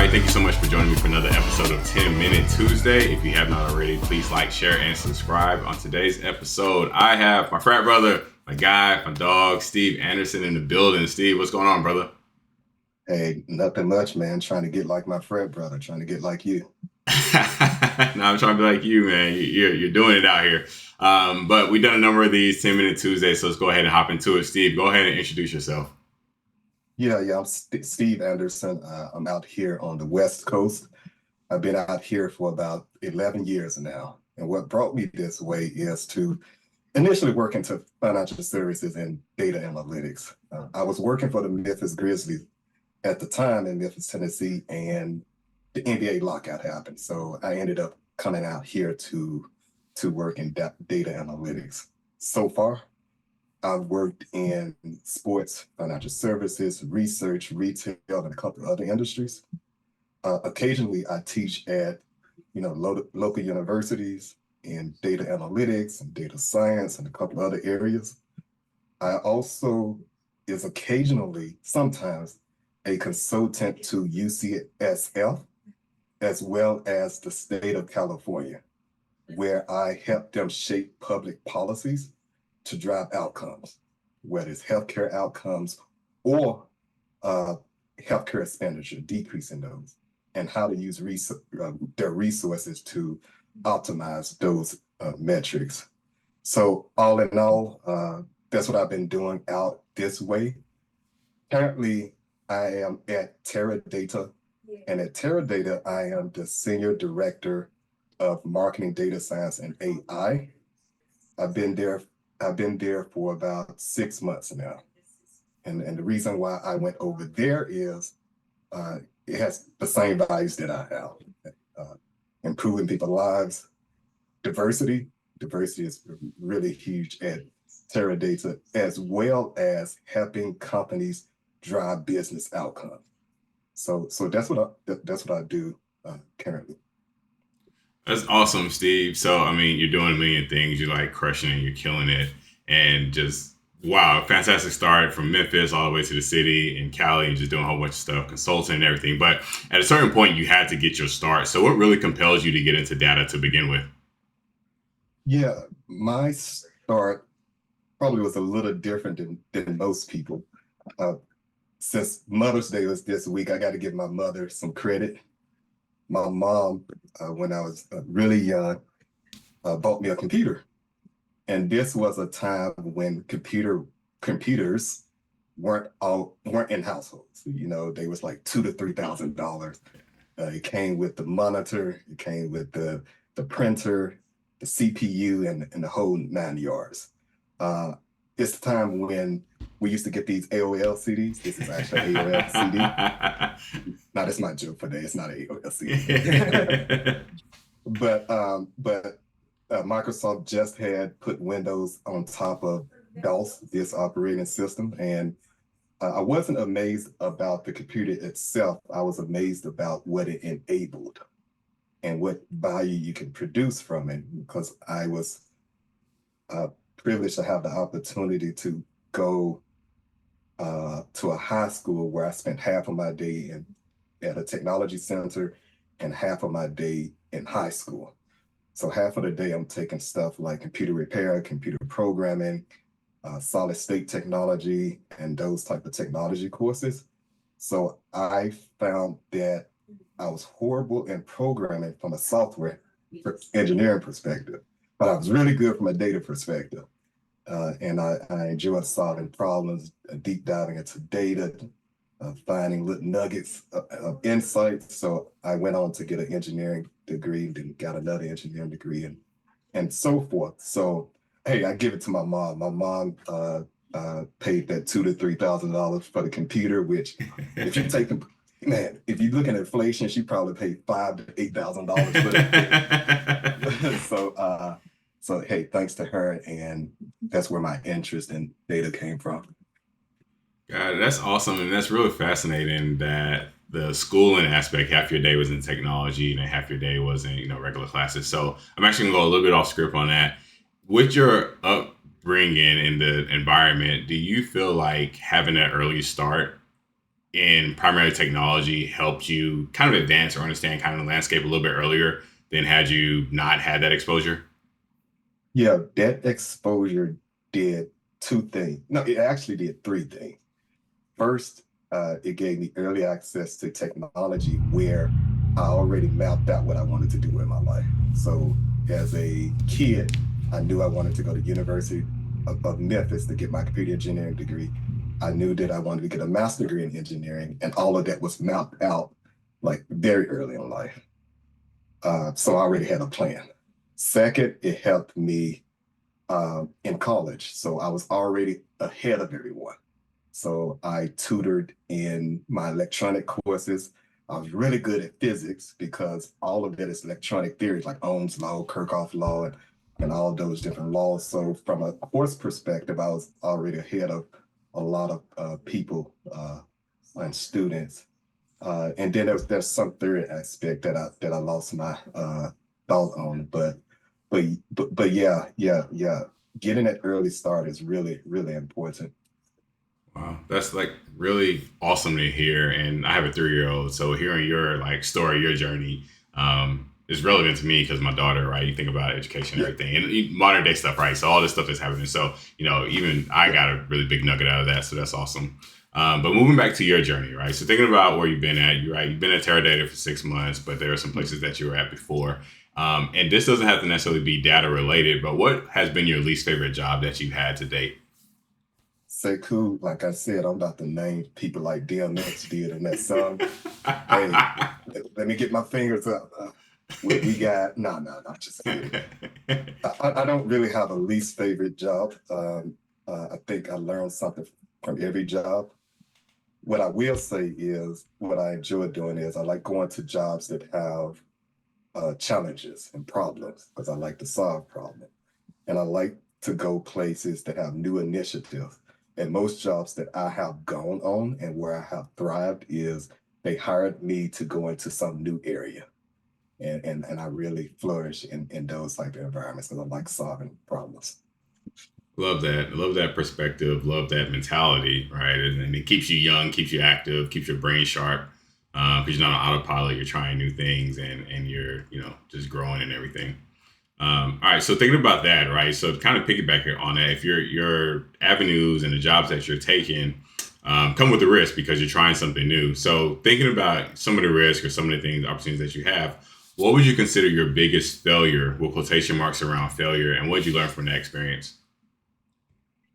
everybody. Thank you so much for joining me for another episode of 10 Minute Tuesday. If you have not already, please like, share, and subscribe. On today's episode, I have my frat brother, my guy, my dog, Steve Anderson in the building. Steve, what's going on, brother? Hey, nothing much, man. Trying to get like my frat brother, trying to get like you. No, I'm trying to be like you, man. You're doing it out here. But we've done a number of these 10 Minute Tuesdays, so let's go ahead and hop into it. Steve, go ahead and introduce yourself. Yeah. I'm Steve Anderson. I'm out here on the West Coast. I've been out here for about 11 years now. And what brought me this way is to initially work into financial services and data analytics. I was working for the Memphis Grizzlies at the time in Memphis, Tennessee, and the NBA lockout happened. So I ended up coming out here to work in data analytics. So far, I've worked in sports, financial services, research, retail, and a couple of other industries. Occasionally, I teach at local universities in data analytics and data science and a couple of other areas. I also is occasionally, sometimes, a consultant to UCSF as well as the state of California, where I help them shape public policies to drive outcomes, whether it's healthcare outcomes or uh, healthcare expenditure, decreasing those, and how to use their resources to optimize those metrics. So all in all, that's what I've been doing out this way. Currently, I am at Teradata, and at Teradata, I am the Senior Director of Marketing, Data Science, and AI. I've been there. I've been there for about 6 months now, and the reason why I went over there is it has the same values that I have: uh, improving people's lives, diversity. Diversity is really huge at Teradata, as well as helping companies drive business outcomes. So that's what I do currently. That's awesome, Steve. So, I mean, you're doing a million things. You're like crushing it. You're killing it. And just, wow, fantastic start from Memphis all the way to the city in Cali and just doing a whole bunch of stuff, consulting and everything. But at a certain point, you had to get your start. So, what really compels you to get into data to begin with? Yeah, my start probably was a little different than most people. Uh, since Mother's Day was this week, I got to give my mother some credit. My mom, when I was really young, bought me a computer, and this was a time when computers weren't in households. You know, they was like $2,000 to $3,000. It came with the monitor, it came with the printer, the CPU, and the whole 9 yards. Uh, it's the time when we used to get these AOL CDs. This is actually AOL CD. Now that's my joke for that. It's not an AOL CD. But Microsoft just had put Windows on top of DOS, this operating system, and I wasn't amazed about the computer itself. I was amazed about what it enabled and what value you can produce from it, because I was uh, privileged to have the opportunity to go to a high school where I spent half of my day at a technology center and half of my day in high school. So half of the day I'm taking stuff like computer repair, computer programming, solid state technology, and those type of technology courses. So I found that I was horrible in programming from a software engineering perspective, but I was really good from a data perspective. And I enjoyed solving problems, deep diving into data, finding little nuggets of insight. So I went on to get an engineering degree, then got another engineering degree, and so forth. So hey, I give it to my mom. My mom paid that $2,000 to $3,000 for the computer, which if you take the man, if you look at inflation, she probably paid $5,000 to $8,000 for it. So hey, thanks to her, and that's where my interest in data came from. God, that's awesome. And that's really fascinating that the schooling aspect, half your day was in technology and then half your day was in, regular classes. So I'm actually gonna go a little bit off script on that. With your upbringing in the environment, do you feel like having that early start in primarily technology helped you kind of advance or understand kind of the landscape a little bit earlier than had you not had that exposure? Yeah, that exposure did two things. No, it actually did three things. First, it gave me early access to technology where I already mapped out what I wanted to do in my life. So as a kid, I knew I wanted to go to University of Memphis to get my computer engineering degree. I knew that I wanted to get a master's degree in engineering, and all of that was mapped out like very early in life. So I already had a plan. Second, it helped me in college. So I was already ahead of everyone. So I tutored in my electronic courses. I was really good at physics because all of that is electronic theories like Ohm's law, Kirchhoff law, and all those different laws. So from a course perspective, I was already ahead of a lot of people and students. And then there's some third aspect that I lost my thought on, but yeah, getting an early start is really really important. Wow, that's like really awesome to hear. And I have a 3 year old, so hearing your like story, your journey, is relevant to me because my daughter, right? You think about education and Yeah, everything, and modern day stuff, right? So all this stuff is happening. So even I yeah. got a really big nugget out of that. So that's awesome. But moving back to your journey, right? So thinking about where you've been at, you're right. You've been at Teradata for 6 months, but there are some places that you were at before. And this doesn't have to necessarily be data related, but what has been your least favorite job that you've had to date? Say cool. Like I said, I'm about to name people like DMX did in that song. Hey, let me get my fingers up. We got no, just kidding. I don't really have a least favorite job. I think I learned something from every job. What I will say is what I enjoy doing is I like going to jobs that have challenges and problems because I like to solve problems. And I like to go places that have new initiatives. And most jobs that I have gone on and where I have thrived is they hired me to go into some new area. And I really flourish in those type of environments because I like solving problems. Love that. Love that perspective. Love that mentality, right? And it keeps you young, keeps you active, keeps your brain sharp. Because you're not on autopilot. You're trying new things, and you're just growing and everything. All right. So thinking about that, right? So to kind of piggyback on that, if your avenues and the jobs that you're taking come with the risk because you're trying something new. So thinking about some of the risk or some of the things, opportunities that you have, what would you consider your biggest failure with quotation marks around failure, and what did you learn from that experience?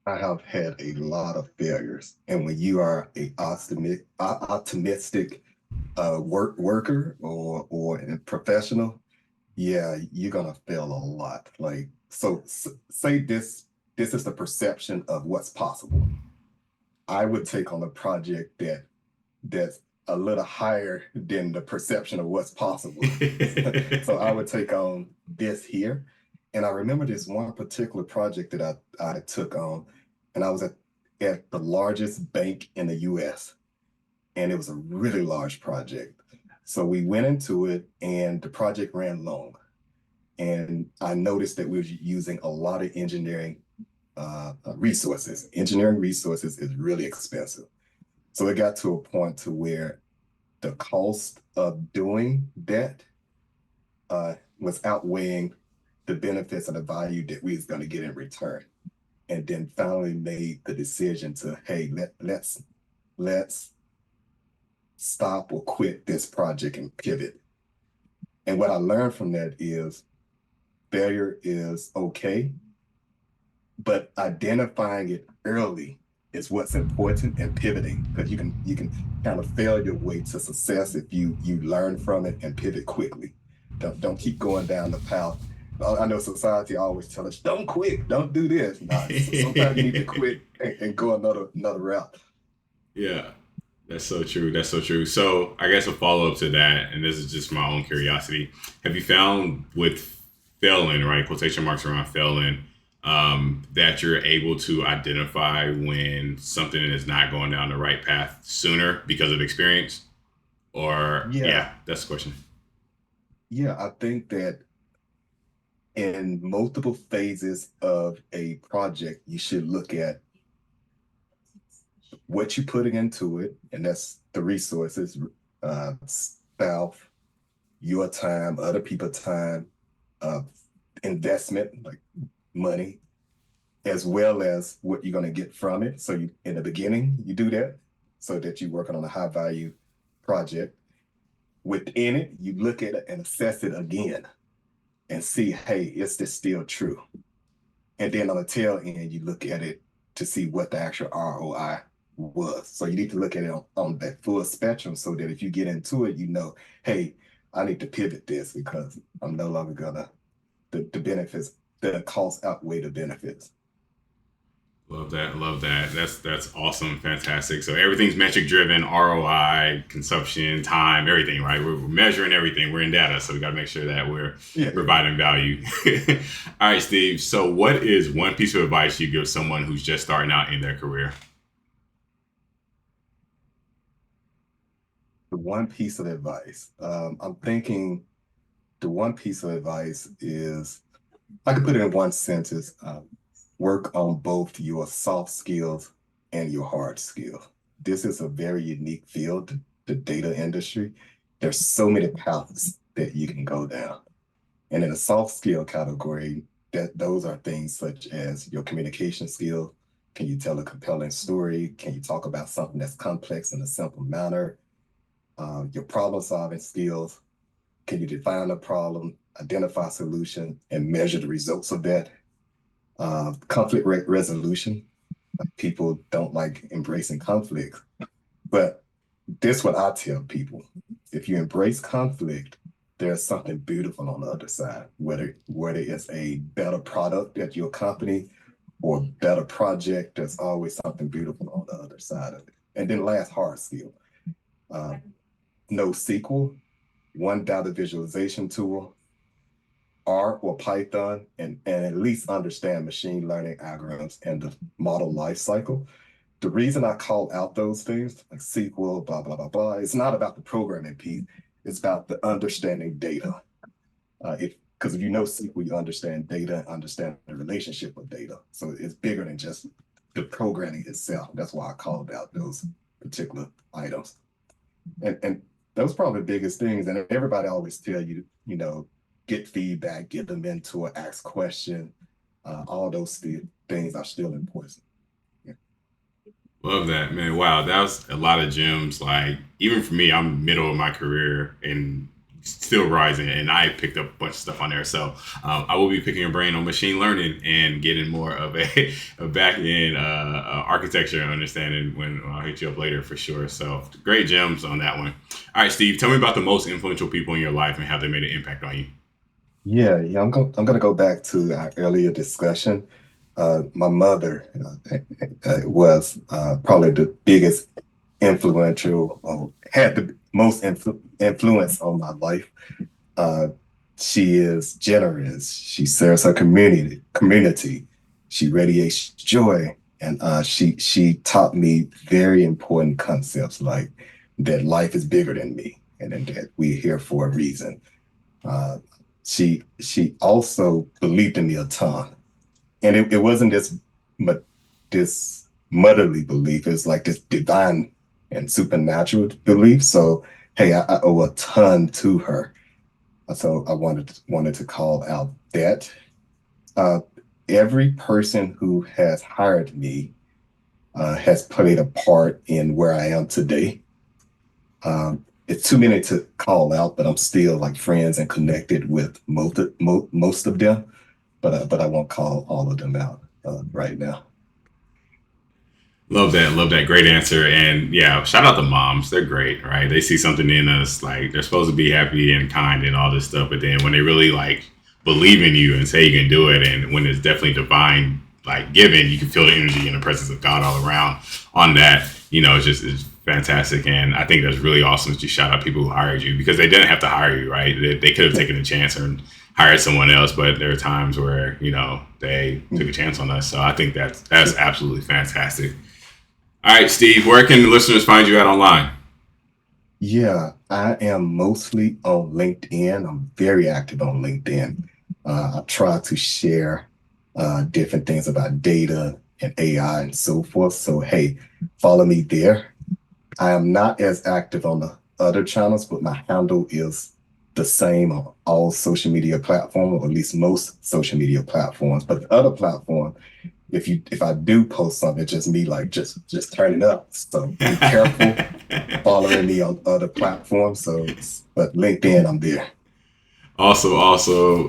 I have had a lot of failures. And when you are a optimistic worker or a professional, yeah, you're gonna fail a lot. Like so, say this is the perception of what's possible. I would take on a project that's a little higher than the perception of what's possible. So I would take on this here. And I remember this one particular project that I took on, and I was at the largest bank in the US, and it was a really large project. So we went into it, and the project ran long. And I noticed that we were using a lot of engineering resources. Engineering resources is really expensive. So it got to a point to where the cost of doing that was outweighing the benefits and the value that we was going to get in return. And then finally made the decision to, hey, let's stop or quit this project and pivot. And what I learned from that is failure is okay, but identifying it early is what's important and pivoting because you can kind of fail your way to success if you learn from it and pivot quickly. Don't keep going down the path. I know society always tell us don't quit, don't do this. Nah, sometimes you need to quit and go another route. Yeah, that's so true. That's so true. So I guess a follow up to that, and this is just my own curiosity. Have you found with failing, right? Quotation marks around failing, that you're able to identify when something is not going down the right path sooner because of experience? Or Yeah, yeah, that's the question. yeah, I think that in multiple phases of a project, you should look at what you're putting into it, and that's the resources, staff, your time, other people's time, uh, investment, like money, as well as what you're going to get from it. So you, in the beginning, you do that so that you're working on a high value project. Within it, you look at it and assess it again and see, hey, is this still true? And then on the tail end, you look at it to see what the actual ROI was. So you need to look at it on that full spectrum so that if you get into it, you know, hey, I need to pivot this because I'm no longer gonna, the benefits, the costs outweigh the benefits. Love that. Love that. That's awesome. Fantastic. So everything's metric driven, ROI, consumption, time, everything, right? We're measuring everything. We're in data, so we got to make sure that we're Yeah. providing value. All right, Steve. So what is one piece of advice you give someone who's just starting out in their career? The one piece of advice, I'm thinking the one piece of advice is, I could put it in one sentence, work on both your soft skills and your hard skills. This is a very unique field, the data industry. There's so many paths that you can go down. And in the soft skill category, that those are things such as your communication skill. Can you tell a compelling story? Can you talk about something that's complex in a simple manner? Your problem solving skills. Can you define a problem, identify a solution, and measure the results of that? Conflict resolution. People don't like embracing conflict, but this is what I tell people. If you embrace conflict, there's something beautiful on the other side, whether it's a better product at your company or a better project, there's always something beautiful on the other side of it. And then last, hard skill. Uh, know SQL, one data visualization tool, R or Python, and at least understand machine learning algorithms and the model lifecycle. The reason I call out those things, like SQL, blah, blah, blah, blah, it's not about the programming piece. It's about the understanding data. Because if you know SQL, you understand data, understand the relationship with data. So it's bigger than just the programming itself. That's why I called out those particular items. And those are probably the biggest things. And everybody always tell you, you know, get feedback, get the mentor, ask questions. All those things are still important. Yeah. Love that, man. Wow, that was a lot of gems. Like, even for me, I'm middle of my career and still rising, and I picked up a bunch of stuff on there. So I will be picking your brain on machine learning and getting more of a back end architecture understanding when I'll hit you up later for sure. So great gems on that one. All right, Steve, tell me about the most influential people in your life and how they made an impact on you. Yeah, I'm gonna go back to our earlier discussion. My mother was probably the biggest influential, or had the most influence on my life. Uh, she is generous. She serves her community. She radiates joy, and she taught me very important concepts like that life is bigger than me, and then that we're here for a reason. Uh, she also believed in me a ton, and it wasn't this motherly belief. It's like this divine and supernatural belief. So hey, I owe a ton to her. So I wanted to call out that uh, every person who has hired me has played a part in where I am today. It's too many to call out, but I'm still like friends and connected with most of them. But I won't call all of them out right now. Love that. Love that. Great answer. And yeah, shout out to moms. They're great, right? They see something in us, like they're supposed to be happy and kind and all this stuff. But then when they really like believe in you and say you can do it, and when it's definitely divine, like given, you can feel the energy and the presence of God all around on that. It's fantastic. And I think that's really awesome that you shout out people who hired you because they didn't have to hire you, right? They could have taken a chance and hired someone else, but there are times where, they took a chance on us. So I think that's absolutely fantastic. All right, Steve, where can the listeners find you at online? Yeah, I am mostly on LinkedIn. I'm very active on LinkedIn. I try to share different things about data and AI and so forth. So, hey, follow me there. I am not as active on the other channels, but my handle is the same on all social media platforms, or at least most social media platforms. But the other platform, if I do post something, it's just me like just turning up. So be careful following me on other platforms. So, but LinkedIn, I'm there. Awesome, awesome.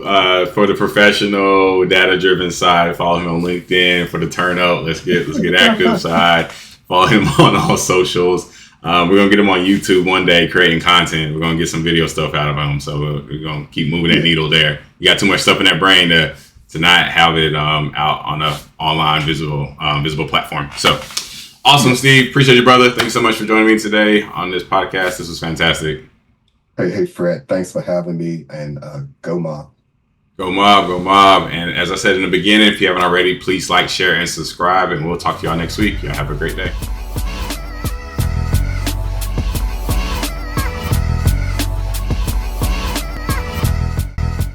For the professional, data-driven side, follow him on LinkedIn. For the turn up, let's get active side. Follow him on all socials. We're gonna get him on YouTube one day, creating content. We're gonna get some video stuff out of him. So we're gonna keep moving that needle there. You got too much stuff in that brain to not have it out on a online visible platform. So awesome, Steve. Appreciate you, brother. Thanks so much for joining me today on this podcast. This was fantastic. Hey, Fred, thanks for having me, and go Mob. Go Mob, go Mob. And as I said in the beginning, if you haven't already, please like, share, and subscribe. And we'll talk to y'all next week. Y'all have a great day.